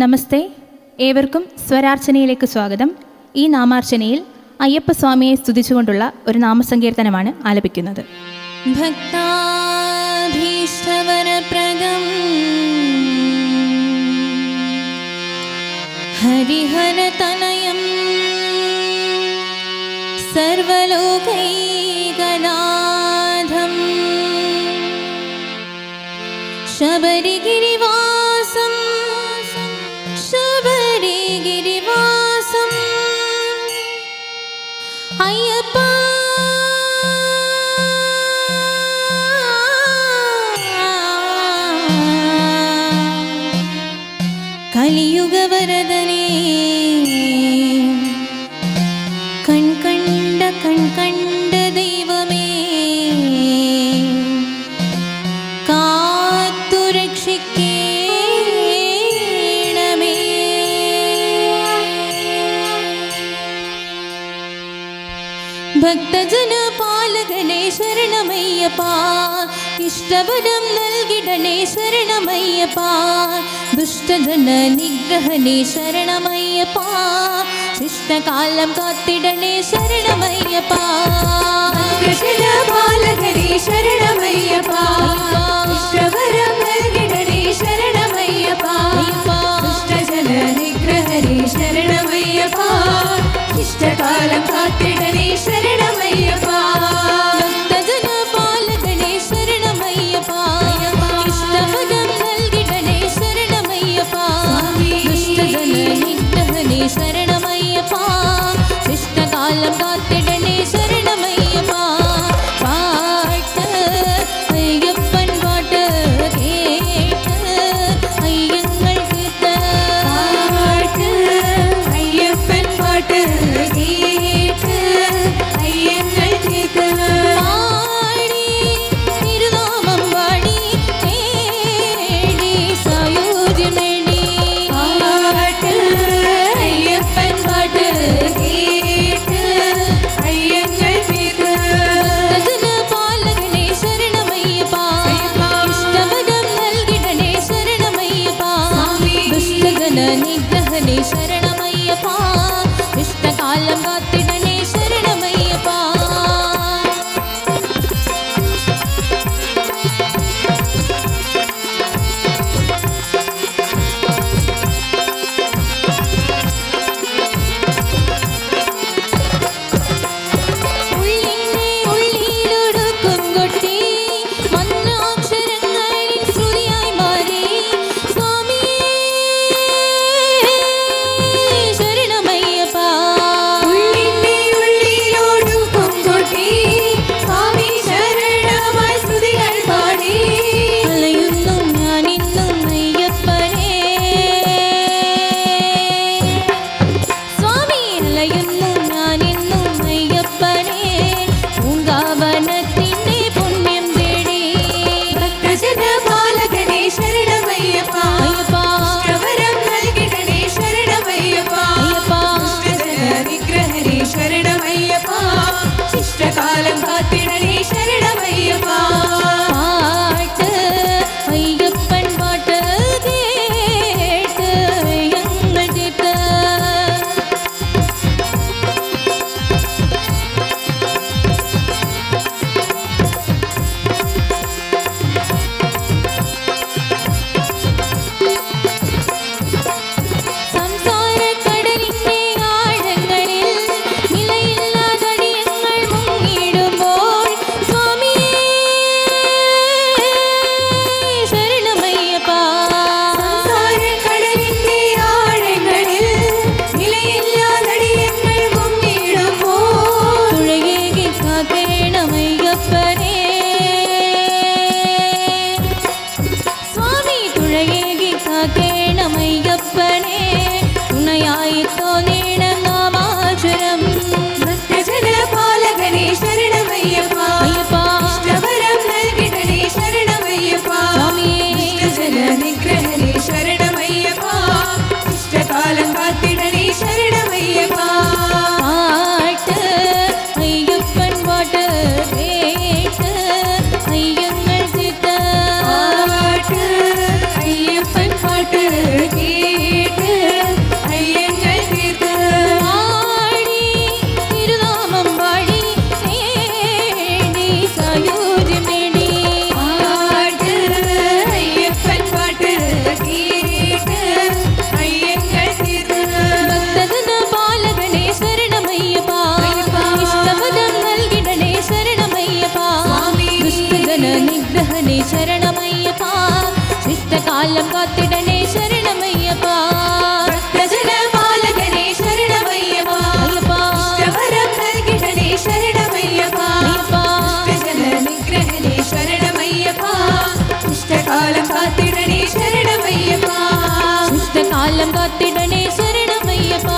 നമസ്തേ, ഏവർക്കും സ്വരാർച്ചനയിലേക്ക് സ്വാഗതം. ഈ നാമാർച്ചനയിൽ അയ്യപ്പസ്വാമിയെ സ്തുതിച്ചുകൊണ്ടുള്ള ഒരു നാമസങ്കീർത്തനമാണ് ആലപിക്കുന്നത്. ഭക്താഭീഷ്ടവരപ്രദം ഹരിഹരതനയം സർവലോകൈകനാഥം ശബരിഗിരിവാസം ശബരിഗിരിവാസം അയ്യപ്പ കലിയുഗവരദനേ കൺകണ്ട ദൈവമേ കാത്തുരക്ഷിക്കേണമേ. ഭക്തജന പാലകനേ ശരണമയ്യപ്പ, ഇഷ്ടവരം നൽകിടണേ ശരണമയ്യപ്പ, ദുഷ്ടജന നിഗ്രഹനേ ശരണമയ്യപ്പ, ശിഷ്ടകാലം കാത്തിടണേ ശരണമയ്യപ്പ. ഭക്തജന പാലകനേ ശരണമയ്യപ്പ, ഇഷ്ടവരം നൽകിടണേ ശരണമയ്യപ്പ, ദുഷ്ടജന നിഗ്രഹനേ ശരണമയ്യപ്പ, ശിഷ്ടകാലം കാത്തിടണേ ശരണമയ്യപ്പ. ഭക്തജന പാലകനേ ശരണമയ്യപ്പ, ഇഷ്ടവരം നൽകിടണേ ശരണമയ്യപ്പ, ദുഷ്ടജന നിഗ്രഹനേ ശരണമയ്യപ്പ, ശിഷ്ടകാലം കാത്തിടണേ ശരണമയ്യപ്പ. പാട്ട് അയ്യപ്പൻ പാട്ട് കേട്ട് അയ്യങ്ങൾ തീർത്ത്, പാട്ട് അയ്യപ്പൻ പാട്ട് കേട്ട് അയ്യങ്ങൾ തീർത്ത്, പാടി തിരുനാമം പാടി നേടി സായുജ്യം നേടി. പാട്ട് അയ്യപ്പൻ പാട്ട് കേട്ട് അയ്യങ്ങൾ തീർത്ത്, ഭക്തജന പാലകനേ ശരണമയ്യപ്പ, ഇഷ്ടവരം നൽകിടണേ ശരണമയ്യപ്പ, ദുഷ്ടജന നിഗ്രഹനേ ശരണമയ്യപ്പ, ഇഷ്ടകാലം കാത്തിടണേ ശരണമയ്യപ്പ. ഉള്ളിന്റെ ഉള്ളിലൊടുക്കും കൊട്ടി മന്ത്രാക്ഷരങ്ങളിൽ ശ്രുതിയായി മാറി സ്വാമിയേ. ശരണമയ്യപ്പ ശിഷ്ടകാലം കാത്തിടണേ ശരണമയ്യപ്പ ഭക്തജനപാലകനേ ശരണമയ്യപ്പ ഇഷ്ടവരം നൽകിടണേ ശരണമയ്യപ്പ ഭക്തജനനിഗ്രഹനേ ശരണമയ്യപ്പ ഇഷ്ടകാലം കാത്തിടണേ ശരണമയ്യപ്പ ശിഷ്ടകാലം കാത്തിടണേ ശരണമയ്യപ്പ